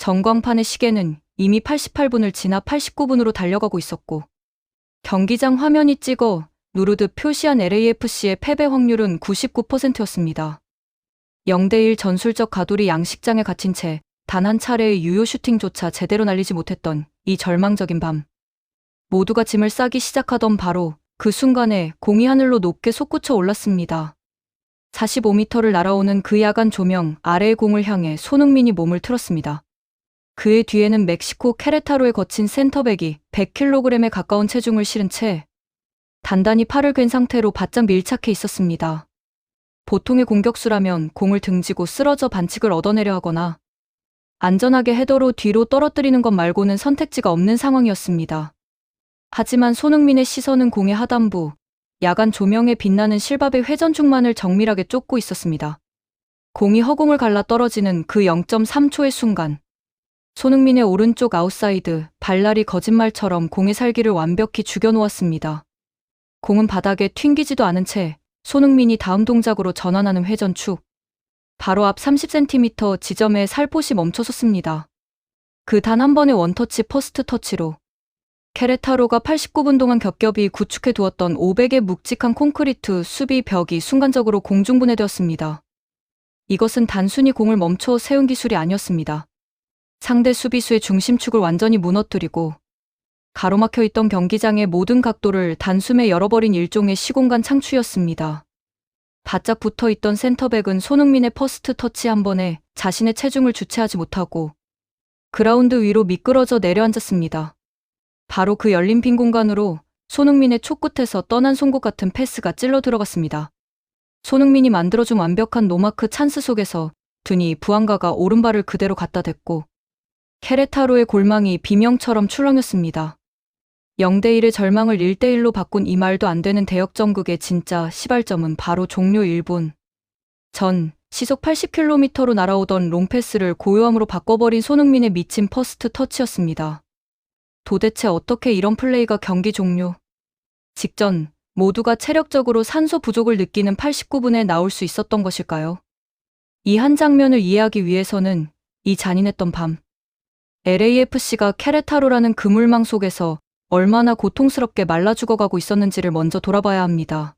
전광판의 시계는 이미 88분을 지나 89분으로 달려가고 있었고 경기장 화면이 찍어 누르듯 표시한 LAFC의 패배 확률은 99%였습니다. 0대1 전술적 가돌이 양식장에 갇힌 채 단 한 차례의 유효 슈팅조차 제대로 날리지 못했던 이 절망적인 밤. 모두가 짐을 싸기 시작하던 바로 그 순간에 공이 하늘로 높게 솟구쳐 올랐습니다. 45m를 날아오는 그 야간 조명 아래의 공을 향해 손흥민이 몸을 틀었습니다. 그의 뒤에는 멕시코 케레타로에 거친 센터백이 100kg에 가까운 체중을 실은 채 단단히 팔을 괜 상태로 바짝 밀착해 있었습니다. 보통의 공격수라면 공을 등지고 쓰러져 반칙을 얻어내려 하거나 안전하게 헤더로 뒤로 떨어뜨리는 것 말고는 선택지가 없는 상황이었습니다. 하지만 손흥민의 시선은 공의 하단부, 야간 조명에 빛나는 실밥의 회전축만을 정밀하게 쫓고 있었습니다. 공이 허공을 갈라 떨어지는 그 0.3초의 순간, 손흥민의 오른쪽 아웃사이드, 발날이 거짓말처럼 공의 살기를 완벽히 죽여놓았습니다. 공은 바닥에 튕기지도 않은 채 손흥민이 다음 동작으로 전환하는 회전축, 바로 앞 30cm 지점에 살포시 멈춰섰습니다. 그 단 한 번의 원터치 퍼스트 터치로 케레타로가 89분 동안 겹겹이 구축해 두었던 500의 묵직한 콘크리트 수비 벽이 순간적으로 공중분해되었습니다. 이것은 단순히 공을 멈춰 세운 기술이 아니었습니다. 상대 수비수의 중심축을 완전히 무너뜨리고 가로막혀 있던 경기장의 모든 각도를 단숨에 열어버린 일종의 시공간 창출이었습니다. 바짝 붙어있던 센터백은 손흥민의 퍼스트 터치 한 번에 자신의 체중을 주체하지 못하고 그라운드 위로 미끄러져 내려앉았습니다. 바로 그 열린 빈 공간으로 손흥민의 촉끝에서 떠난 송곳 같은 패스가 찔러 들어갔습니다. 손흥민이 만들어준 완벽한 노마크 찬스 속에서 드니 부안가가 오른발을 그대로 갖다 댔고 케레타로의 골망이 비명처럼 출렁였습니다. 0대1의 절망을 1대1로 바꾼 이 말도 안 되는 대역전극의 진짜 시발점은 바로 종료 1분 전 시속 80km로 날아오던 롱패스를 고요함으로 바꿔버린 손흥민의 미친 퍼스트 터치였습니다. 도대체 어떻게 이런 플레이가 경기 종료 직전 모두가 체력적으로 산소 부족을 느끼는 89분에 나올 수 있었던 것일까요? 이 한 장면을 이해하기 위해서는 이 잔인했던 밤, LAFC가 케레타로라는 그물망 속에서 얼마나 고통스럽게 말라 죽어가고 있었는지를 먼저 돌아봐야 합니다.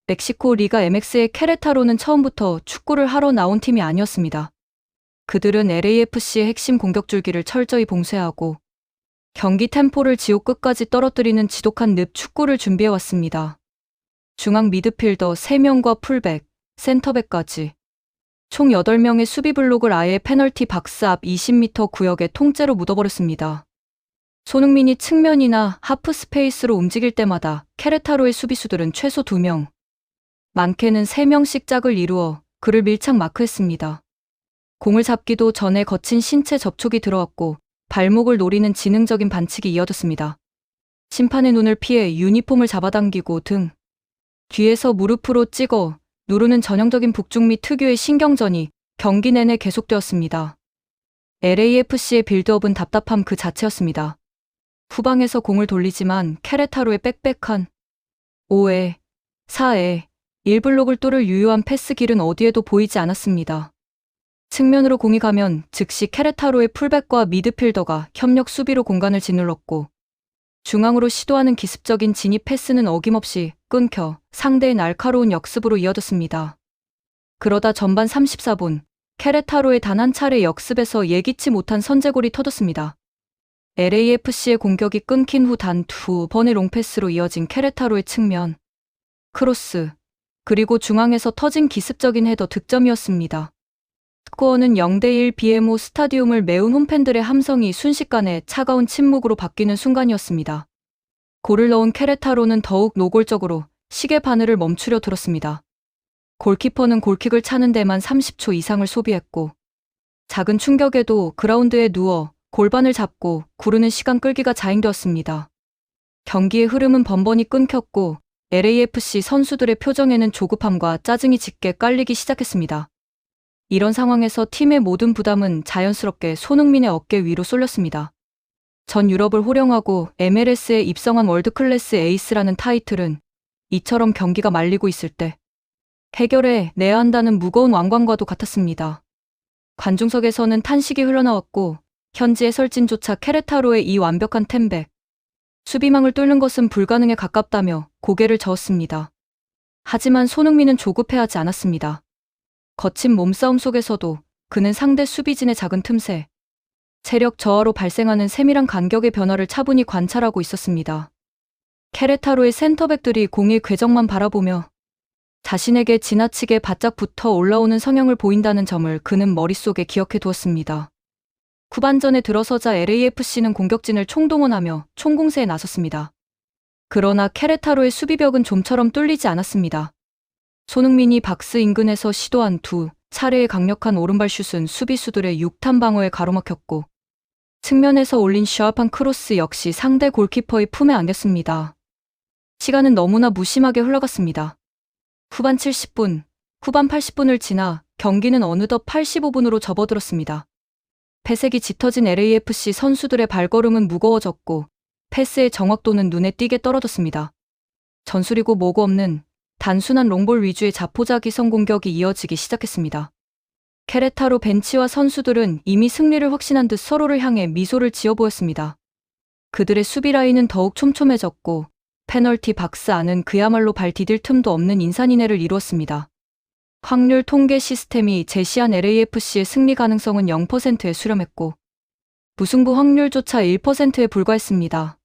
멕시코 리가 MX의 케레타로는 처음부터 축구를 하러 나온 팀이 아니었습니다. 그들은 LAFC의 핵심 공격줄기를 철저히 봉쇄하고 경기 템포를 지옥 끝까지 떨어뜨리는 지독한 늪 축구를 준비해왔습니다. 중앙 미드필더 3명과 풀백, 센터백까지 총 8명의 수비 블록을 아예 페널티 박스 앞 20m 구역에 통째로 묻어버렸습니다. 손흥민이 측면이나 하프 스페이스로 움직일 때마다 케레타로의 수비수들은 최소 2명, 많게는 3명씩 짝을 이루어 그를 밀착 마크했습니다. 공을 잡기도 전에 거친 신체 접촉이 들어왔고 발목을 노리는 지능적인 반칙이 이어졌습니다. 심판의 눈을 피해 유니폼을 잡아당기고 등 뒤에서 무릎으로 찍어 누르는 전형적인 북중미 특유의 신경전이 경기 내내 계속되었습니다. LAFC의 빌드업은 답답함 그 자체였습니다. 후방에서 공을 돌리지만 케레타로의 빽빽한 5회, 4회, 1블록을 뚫을 유효한 패스 길은 어디에도 보이지 않았습니다. 측면으로 공이 가면 즉시 케레타로의 풀백과 미드필더가 협력 수비로 공간을 짓눌렀고 중앙으로 시도하는 기습적인 진입 패스는 어김없이 끊겨 상대의 날카로운 역습으로 이어졌습니다. 그러다 전반 34분, 케레타로의 단 한 차례 역습에서 예기치 못한 선제골이 터졌습니다. LAFC의 공격이 끊긴 후 단 2번의 롱패스로 이어진 케레타로의 측면, 크로스, 그리고 중앙에서 터진 기습적인 헤더 득점이었습니다. 스코어는 0대1 BMO 스타디움을 메운 홈팬들의 함성이 순식간에 차가운 침묵으로 바뀌는 순간이었습니다. 골을 넣은 케레타로는 더욱 노골적으로 시계 바늘을 멈추려 들었습니다. 골키퍼는 골킥을 차는 데만 30초 이상을 소비했고 작은 충격에도 그라운드에 누워 골반을 잡고 구르는 시간 끌기가 자행되었습니다. 경기의 흐름은 번번이 끊겼고 LAFC 선수들의 표정에는 조급함과 짜증이 짙게 깔리기 시작했습니다. 이런 상황에서 팀의 모든 부담은 자연스럽게 손흥민의 어깨 위로 쏠렸습니다. 전 유럽을 호령하고 MLS에 입성한 월드클래스 에이스라는 타이틀은 이처럼 경기가 말리고 있을 때 해결해 내야 한다는 무거운 왕관과도 같았습니다. 관중석에서는 탄식이 흘러나왔고 현지 해설진조차 케레타로의 이 완벽한 템백, 수비망을 뚫는 것은 불가능에 가깝다며 고개를 저었습니다. 하지만 손흥민은 조급해하지 않았습니다. 거친 몸싸움 속에서도 그는 상대 수비진의 작은 틈새, 체력 저하로 발생하는 세밀한 간격의 변화를 차분히 관찰하고 있었습니다. 케레타로의 센터백들이 공의 궤적만 바라보며 자신에게 지나치게 바짝 붙어 올라오는 성향을 보인다는 점을 그는 머릿속에 기억해 두었습니다. 후반전에 들어서자 LAFC는 공격진을 총동원하며 총공세에 나섰습니다. 그러나 케레타로의 수비벽은 좀처럼 뚫리지 않았습니다. 손흥민이 박스 인근에서 시도한 두 차례의 강력한 오른발 슛은 수비수들의 육탄 방어에 가로막혔고 측면에서 올린 샤프한 크로스 역시 상대 골키퍼의 품에 안겼습니다. 시간은 너무나 무심하게 흘러갔습니다. 후반 70분, 후반 80분을 지나 경기는 어느덧 85분으로 접어들었습니다. 패색이 짙어진 LAFC 선수들의 발걸음은 무거워졌고 패스의 정확도는 눈에 띄게 떨어졌습니다. 전술이고 뭐고 없는 단순한 롱볼 위주의 자포자기성 공격이 이어지기 시작했습니다. 케레타로 벤치와 선수들은 이미 승리를 확신한 듯 서로를 향해 미소를 지어 보였습니다. 그들의 수비 라인은 더욱 촘촘해졌고 페널티 박스 안은 그야말로 발 디딜 틈도 없는 인산인해를 이루었습니다. 확률 통계 시스템이 제시한 LAFC의 승리 가능성은 0%에 수렴했고 무승부 확률조차 1%에 불과했습니다.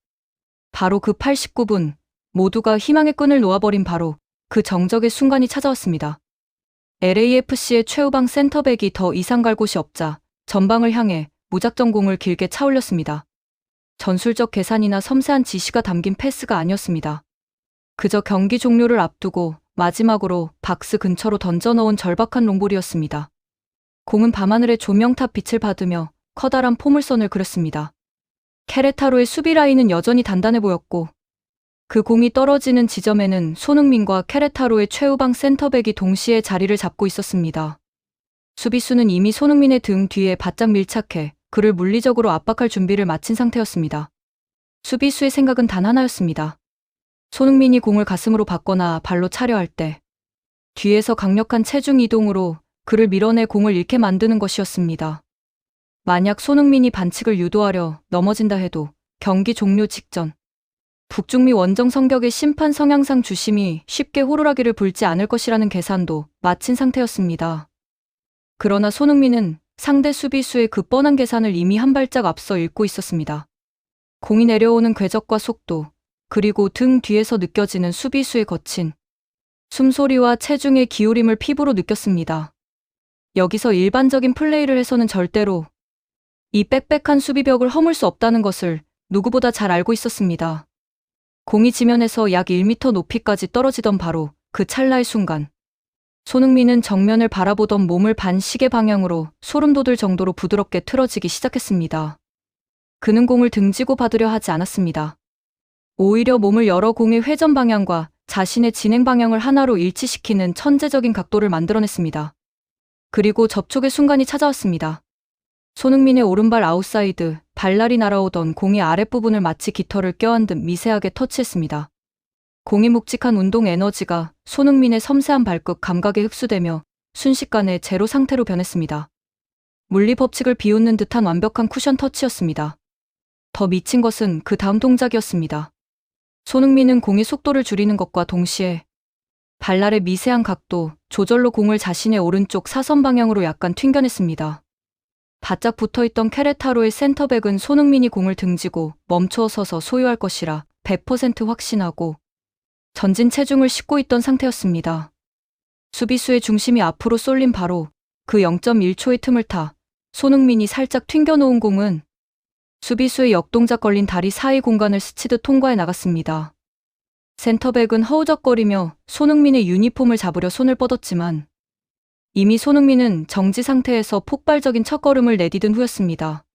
바로 그 89분, 모두가 희망의 끈을 놓아버린 바로 그 정적의 순간이 찾아왔습니다. LAFC의 최후방 센터백이 더 이상 갈 곳이 없자 전방을 향해 무작정 공을 길게 차올렸습니다. 전술적 계산이나 섬세한 지시가 담긴 패스가 아니었습니다. 그저 경기 종료를 앞두고 마지막으로 박스 근처로 던져넣은 절박한 롱볼이었습니다. 공은 밤하늘의 조명탑 빛을 받으며 커다란 포물선을 그렸습니다. 케레타로의 수비 라인은 여전히 단단해 보였고 그 공이 떨어지는 지점에는 손흥민과 케레타로의 최후방 센터백이 동시에 자리를 잡고 있었습니다. 수비수는 이미 손흥민의 등 뒤에 바짝 밀착해 그를 물리적으로 압박할 준비를 마친 상태였습니다. 수비수의 생각은 단 하나였습니다. 손흥민이 공을 가슴으로 받거나 발로 차려 할 때 뒤에서 강력한 체중 이동으로 그를 밀어내 공을 잃게 만드는 것이었습니다. 만약 손흥민이 반칙을 유도하려 넘어진다 해도 경기 종료 직전 북중미 원정 성격의 심판 성향상 주심이 쉽게 호루라기를 불지 않을 것이라는 계산도 마친 상태였습니다. 그러나 손흥민은 상대 수비수의 그 뻔한 계산을 이미 한 발짝 앞서 읽고 있었습니다. 공이 내려오는 궤적과 속도, 그리고 등 뒤에서 느껴지는 수비수의 거친 숨소리와 체중의 기울임을 피부로 느꼈습니다. 여기서 일반적인 플레이를 해서는 절대로 이 빽빽한 수비벽을 허물 수 없다는 것을 누구보다 잘 알고 있었습니다. 공이 지면에서 약 1m 높이까지 떨어지던 바로 그 찰나의 순간 손흥민은 정면을 바라보던 몸을 반시계 방향으로 소름 돋을 정도로 부드럽게 틀어지기 시작했습니다. 그는 공을 등지고 받으려 하지 않았습니다. 오히려 몸을 열어 공의 회전 방향과 자신의 진행 방향을 하나로 일치시키는 천재적인 각도를 만들어냈습니다. 그리고 접촉의 순간이 찾아왔습니다. 손흥민의 오른발 아웃사이드, 발날이 날아오던 공의 아랫부분을 마치 깃털을 껴안 듯 미세하게 터치했습니다. 공이 묵직한 운동 에너지가 손흥민의 섬세한 발끝 감각에 흡수되며 순식간에 제로 상태로 변했습니다. 물리 법칙을 비웃는 듯한 완벽한 쿠션 터치였습니다. 더 미친 것은 그 다음 동작이었습니다. 손흥민은 공의 속도를 줄이는 것과 동시에 발날의 미세한 각도, 조절로 공을 자신의 오른쪽 사선 방향으로 약간 튕겨냈습니다. 바짝 붙어있던 케레타로의 센터백은 손흥민이 공을 등지고 멈춰 서서 소유할 것이라 100% 확신하고 전진 체중을 싣고 있던 상태였습니다. 수비수의 중심이 앞으로 쏠린 바로 그 0.1초의 틈을 타 손흥민이 살짝 튕겨놓은 공은 수비수의 역동작 걸린 다리 사이 공간을 스치듯 통과해 나갔습니다. 센터백은 허우적거리며 손흥민의 유니폼을 잡으려 손을 뻗었지만 이미 손흥민은 정지 상태에서 폭발적인 첫걸음을 내디딘 후였습니다.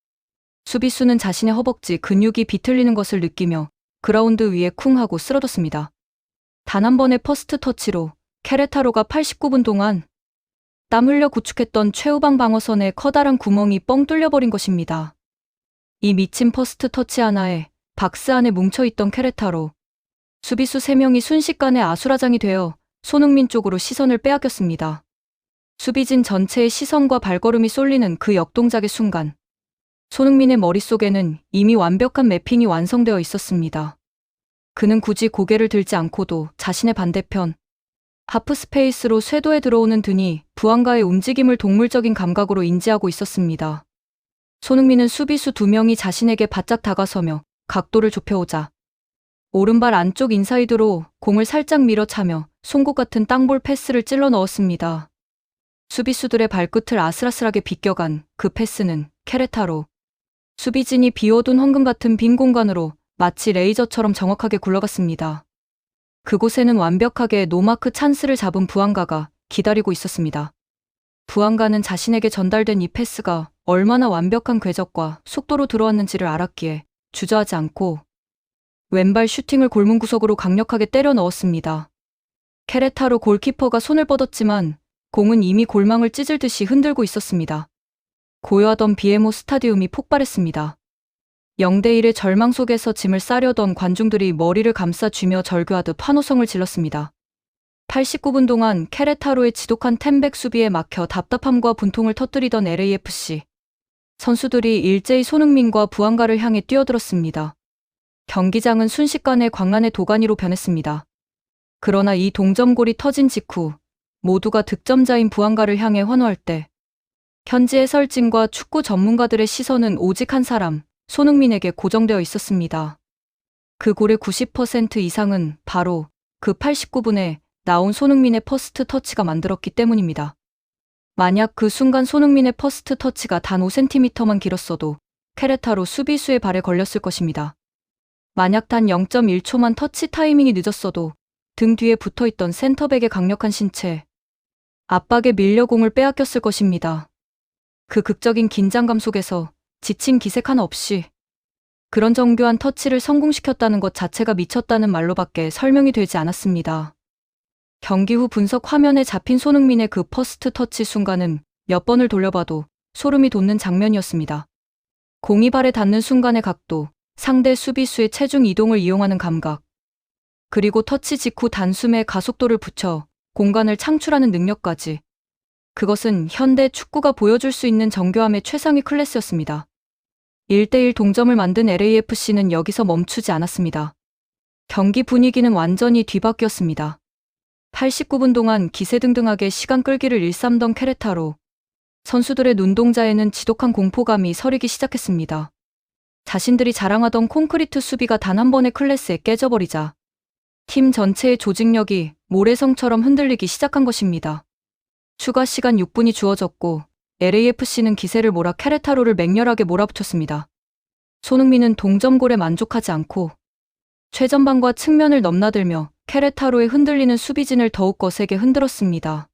수비수는 자신의 허벅지 근육이 비틀리는 것을 느끼며 그라운드 위에 쿵 하고 쓰러졌습니다. 단 한 번의 퍼스트 터치로 케레타로가 89분 동안 땀 흘려 구축했던 최후방 방어선에 커다란 구멍이 뻥 뚫려버린 것입니다. 이 미친 퍼스트 터치 하나에 박스 안에 뭉쳐있던 케레타로, 수비수 3명이 순식간에 아수라장이 되어 손흥민 쪽으로 시선을 빼앗겼습니다. 수비진 전체의 시선과 발걸음이 쏠리는 그 역동작의 순간, 손흥민의 머릿속에는 이미 완벽한 매핑이 완성되어 있었습니다. 그는 굳이 고개를 들지 않고도 자신의 반대편, 하프 스페이스로 쇄도에 들어오는 드니 부안가의 움직임을 동물적인 감각으로 인지하고 있었습니다. 손흥민은 수비수 2명이 자신에게 바짝 다가서며 각도를 좁혀오자 오른발 안쪽 인사이드로 공을 살짝 밀어차며 송곳 같은 땅볼 패스를 찔러 넣었습니다. 수비수들의 발끝을 아슬아슬하게 비껴간 그 패스는 케레타로 수비진이 비워둔 황금 같은 빈 공간으로 마치 레이저처럼 정확하게 굴러갔습니다. 그곳에는 완벽하게 노마크 찬스를 잡은 부안가가 기다리고 있었습니다. 부안가는 자신에게 전달된 이 패스가 얼마나 완벽한 궤적과 속도로 들어왔는지를 알았기에 주저하지 않고 왼발 슈팅을 골문구석으로 강력하게 때려 넣었습니다. 케레타로 골키퍼가 손을 뻗었지만 공은 이미 골망을 찢을듯이 흔들고 있었습니다. 고요하던 비에모 스타디움이 폭발했습니다. 0대1의 절망 속에서 짐을 싸려던 관중들이 머리를 감싸쥐며 절규하듯 환호성을 질렀습니다. 89분 동안 케레타로의 지독한 템백 수비에 막혀 답답함과 분통을 터뜨리던 LAFC. 선수들이 일제히 손흥민과 부안가를 향해 뛰어들었습니다. 경기장은 순식간에 광란의 도가니로 변했습니다. 그러나 이 동점골이 터진 직후 모두가 득점자인 부안가를 향해 환호할 때 현지 해설진과 축구 전문가들의 시선은 오직 한 사람, 손흥민에게 고정되어 있었습니다. 그 골의 90% 이상은 바로 그 89분에 나온 손흥민의 퍼스트 터치가 만들었기 때문입니다. 만약 그 순간 손흥민의 퍼스트 터치가 단 5cm만 길었어도 케레타로 수비수의 발에 걸렸을 것입니다. 만약 단 0.1초만 터치 타이밍이 늦었어도 등 뒤에 붙어있던 센터백의 강력한 신체, 압박에 밀려 공을 빼앗겼을 것입니다. 그 극적인 긴장감 속에서 지친 기색 하나 없이 그런 정교한 터치를 성공시켰다는 것 자체가 미쳤다는 말로밖에 설명이 되지 않았습니다. 경기 후 분석 화면에 잡힌 손흥민의 그 퍼스트 터치 순간은 몇 번을 돌려봐도 소름이 돋는 장면이었습니다. 공이 발에 닿는 순간의 각도, 상대 수비수의 체중 이동을 이용하는 감각, 그리고 터치 직후 단숨에 가속도를 붙여 공간을 창출하는 능력까지. 그것은 현대 축구가 보여줄 수 있는 정교함의 최상위 클래스였습니다. 1대1 동점을 만든 LAFC는 여기서 멈추지 않았습니다. 경기 분위기는 완전히 뒤바뀌었습니다. 89분 동안 기세등등하게 시간 끌기를 일삼던 케레타로 선수들의 눈동자에는 지독한 공포감이 서리기 시작했습니다. 자신들이 자랑하던 콘크리트 수비가 단 한 번의 클래스에 깨져버리자 팀 전체의 조직력이 모래성처럼 흔들리기 시작한 것입니다. 추가 시간 6분이 주어졌고 LAFC는 기세를 몰아 케레타로를 맹렬하게 몰아붙였습니다. 손흥민은 동점골에 만족하지 않고 최전방과 측면을 넘나들며 케레타로의 흔들리는 수비진을 더욱 거세게 흔들었습니다.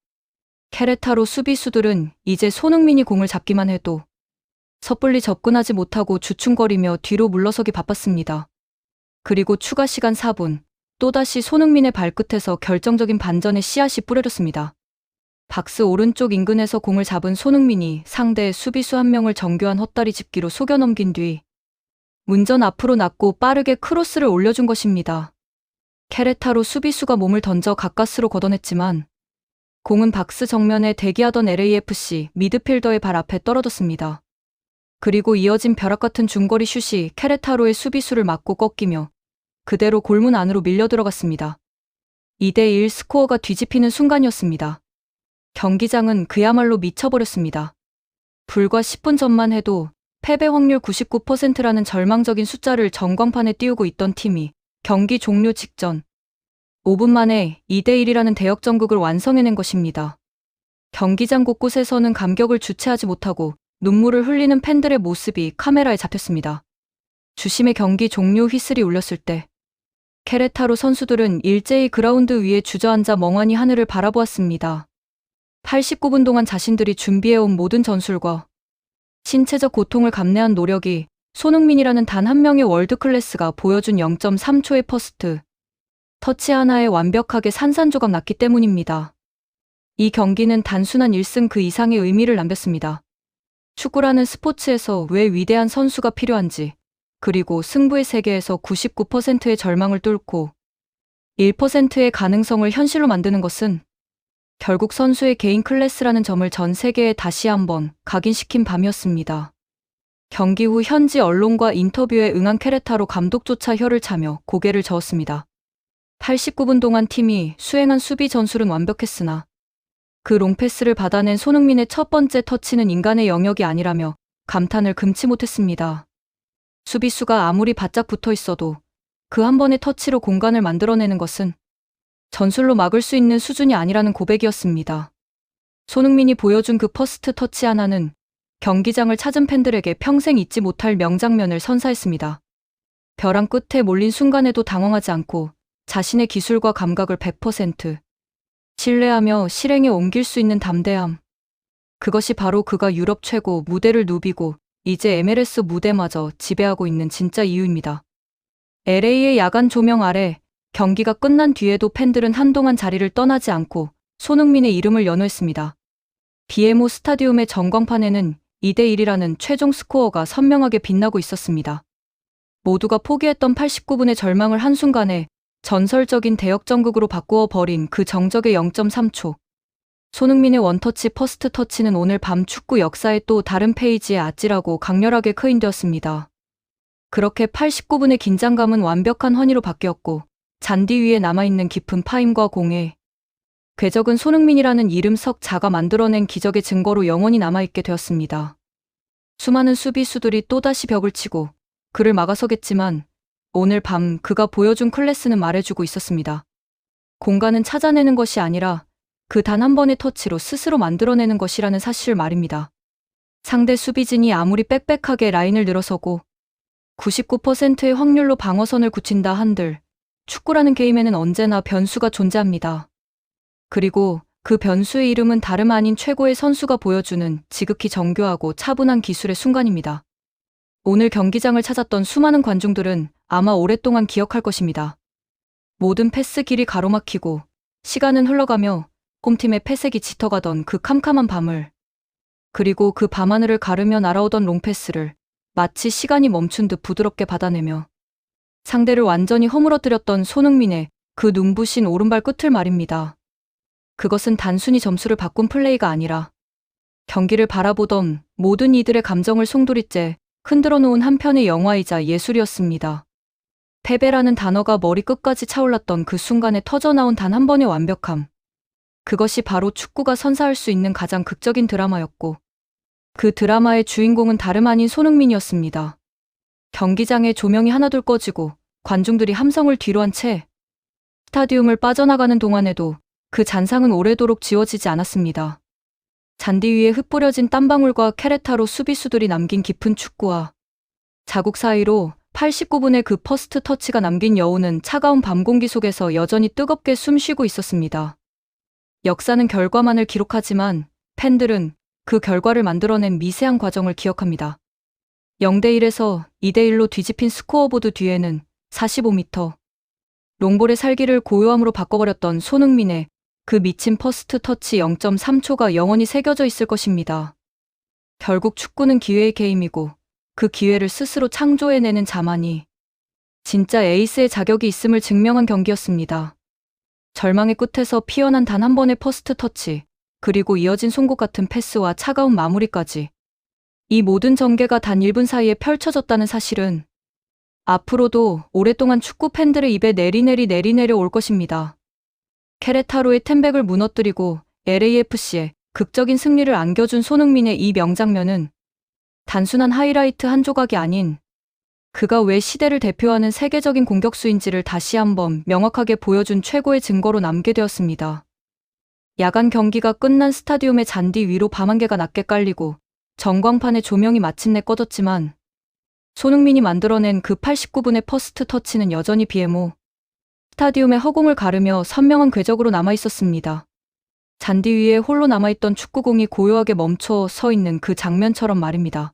케레타로 수비수들은 이제 손흥민이 공을 잡기만 해도 섣불리 접근하지 못하고 주춤거리며 뒤로 물러서기 바빴습니다. 그리고 추가 시간 4분, 또다시 손흥민의 발끝에서 결정적인 반전의 씨앗이 뿌려졌습니다. 박스 오른쪽 인근에서 공을 잡은 손흥민이 상대 수비수 한 명을 정교한 헛다리 짚기로 속여 넘긴 뒤 문전 앞으로 났고 빠르게 크로스를 올려준 것입니다. 케레타로 수비수가 몸을 던져 가까스로 걷어냈지만 공은 박스 정면에 대기하던 LAFC 미드필더의 발 앞에 떨어졌습니다. 그리고 이어진 벼락같은 중거리 슛이 케레타로의 수비수를 맞고 꺾이며 그대로 골문 안으로 밀려 들어갔습니다. 2대1 스코어가 뒤집히는 순간이었습니다. 경기장은 그야말로 미쳐버렸습니다. 불과 10분 전만 해도 패배 확률 99%라는 절망적인 숫자를 전광판에 띄우고 있던 팀이 경기 종료 직전 5분 만에 2대1이라는 대역전극을 완성해낸 것입니다. 경기장 곳곳에서는 감격을 주체하지 못하고 눈물을 흘리는 팬들의 모습이 카메라에 잡혔습니다. 주심의 경기 종료 휘슬이 울렸을 때 케레타로 선수들은 일제히 그라운드 위에 주저앉아 멍하니 하늘을 바라보았습니다. 89분 동안 자신들이 준비해온 모든 전술과 신체적 고통을 감내한 노력이 손흥민이라는 단 한 명의 월드클래스가 보여준 0.3초의 퍼스트 터치 하나에 완벽하게 산산조각 났기 때문입니다. 이 경기는 단순한 1승 그 이상의 의미를 남겼습니다. 축구라는 스포츠에서 왜 위대한 선수가 필요한지, 그리고 승부의 세계에서 99%의 절망을 뚫고 1%의 가능성을 현실로 만드는 것은 결국 선수의 개인 클래스라는 점을 전 세계에 다시 한번 각인시킨 밤이었습니다. 경기 후 현지 언론과 인터뷰에 응한 케레타로 감독조차 혀를 차며 고개를 저었습니다. 89분 동안 팀이 수행한 수비 전술은 완벽했으나 그 롱패스를 받아낸 손흥민의 첫 번째 터치는 인간의 영역이 아니라며 감탄을 금치 못했습니다. 수비수가 아무리 바짝 붙어 있어도 그 한 번의 터치로 공간을 만들어내는 것은 전술로 막을 수 있는 수준이 아니라는 고백이었습니다. 손흥민이 보여준 그 퍼스트 터치 하나는 경기장을 찾은 팬들에게 평생 잊지 못할 명장면을 선사했습니다. 벼랑 끝에 몰린 순간에도 당황하지 않고 자신의 기술과 감각을 100% 신뢰하며 실행에 옮길 수 있는 담대함. 그것이 바로 그가 유럽 최고 무대를 누비고 이제 MLS 무대마저 지배하고 있는 진짜 이유입니다. LA의 야간 조명 아래 경기가 끝난 뒤에도 팬들은 한동안 자리를 떠나지 않고 손흥민의 이름을 연호했습니다. BMO 스타디움의 전광판에는 2대1이라는 최종 스코어가 선명하게 빛나고 있었습니다. 모두가 포기했던 89분의 절망을 한순간에 전설적인 대역전극으로 바꾸어 버린 그 정적의 0.3초. 손흥민의 원터치 퍼스트 터치는 오늘 밤 축구 역사의 또 다른 페이지에 아찔하고 강렬하게刻印되었습니다. 그렇게 89분의 긴장감은 완벽한 허니로 바뀌었고 잔디 위에 남아있는 깊은 파임과 공에 궤적은 손흥민이라는 이름 석 자가 만들어낸 기적의 증거로 영원히 남아있게 되었습니다. 수많은 수비수들이 또다시 벽을 치고 그를 막아서겠지만 오늘 밤 그가 보여준 클래스는 말해주고 있었습니다. 공간은 찾아내는 것이 아니라 그 단 한 번의 터치로 스스로 만들어내는 것이라는 사실을 말입니다. 상대 수비진이 아무리 빽빽하게 라인을 늘어서고 99%의 확률로 방어선을 굳힌다 한들 축구라는 게임에는 언제나 변수가 존재합니다. 그리고 그 변수의 이름은 다름 아닌 최고의 선수가 보여주는 지극히 정교하고 차분한 기술의 순간입니다. 오늘 경기장을 찾았던 수많은 관중들은 아마 오랫동안 기억할 것입니다. 모든 패스 길이 가로막히고 시간은 흘러가며 홈팀의 패색이 짙어가던 그 캄캄한 밤을, 그리고 그 밤하늘을 가르며 날아오던 롱패스를 마치 시간이 멈춘 듯 부드럽게 받아내며 상대를 완전히 허물어뜨렸던 손흥민의 그 눈부신 오른발 끝을 말입니다. 그것은 단순히 점수를 바꾼 플레이가 아니라 경기를 바라보던 모든 이들의 감정을 송두리째 흔들어 놓은 한 편의 영화이자 예술이었습니다. 패배라는 단어가 머리끝까지 차올랐던 그 순간에 터져나온 단 한 번의 완벽함. 그것이 바로 축구가 선사할 수 있는 가장 극적인 드라마였고 그 드라마의 주인공은 다름 아닌 손흥민이었습니다. 경기장의 조명이 하나둘 꺼지고 관중들이 함성을 뒤로한 채 스타디움을 빠져나가는 동안에도 그 잔상은 오래도록 지워지지 않았습니다. 잔디 위에 흩뿌려진 땀방울과 케레타로 수비수들이 남긴 깊은 축구와 자국 사이로 89분의 그 퍼스트 터치가 남긴 여운은 차가운 밤 공기 속에서 여전히 뜨겁게 숨쉬고 있었습니다. 역사는 결과만을 기록하지만 팬들은 그 결과를 만들어낸 미세한 과정을 기억합니다. 0대1에서 2대1로 뒤집힌 스코어보드 뒤에는 45m 롱볼의 살기를 고요함으로 바꿔버렸던 손흥민의 그 미친 퍼스트 터치 0.3초가 영원히 새겨져 있을 것입니다. 결국 축구는 기회의 게임이고 그 기회를 스스로 창조해내는 자만이 진짜 에이스의 자격이 있음을 증명한 경기였습니다. 절망의 끝에서 피어난 단 한 번의 퍼스트 터치, 그리고 이어진 송곳 같은 패스와 차가운 마무리까지. 이 모든 전개가 단 1분 사이에 펼쳐졌다는 사실은 앞으로도 오랫동안 축구 팬들의 입에 내리내려 올 것입니다. 케레타로의 템백을 무너뜨리고 LAFC에 극적인 승리를 안겨준 손흥민의 이 명장면은 단순한 하이라이트 한 조각이 아닌 그가 왜 시대를 대표하는 세계적인 공격수인지를 다시 한번 명확하게 보여준 최고의 증거로 남게 되었습니다. 야간 경기가 끝난 스타디움의 잔디 위로 밤안개가 낮게 깔리고 전광판의 조명이 마침내 꺼졌지만 손흥민이 만들어낸 그 89분의 퍼스트 터치는 여전히 BMO 스타디움의 허공을 가르며 선명한 궤적으로 남아있었습니다. 잔디 위에 홀로 남아있던 축구공이 고요하게 멈춰 서 있는 그 장면처럼 말입니다.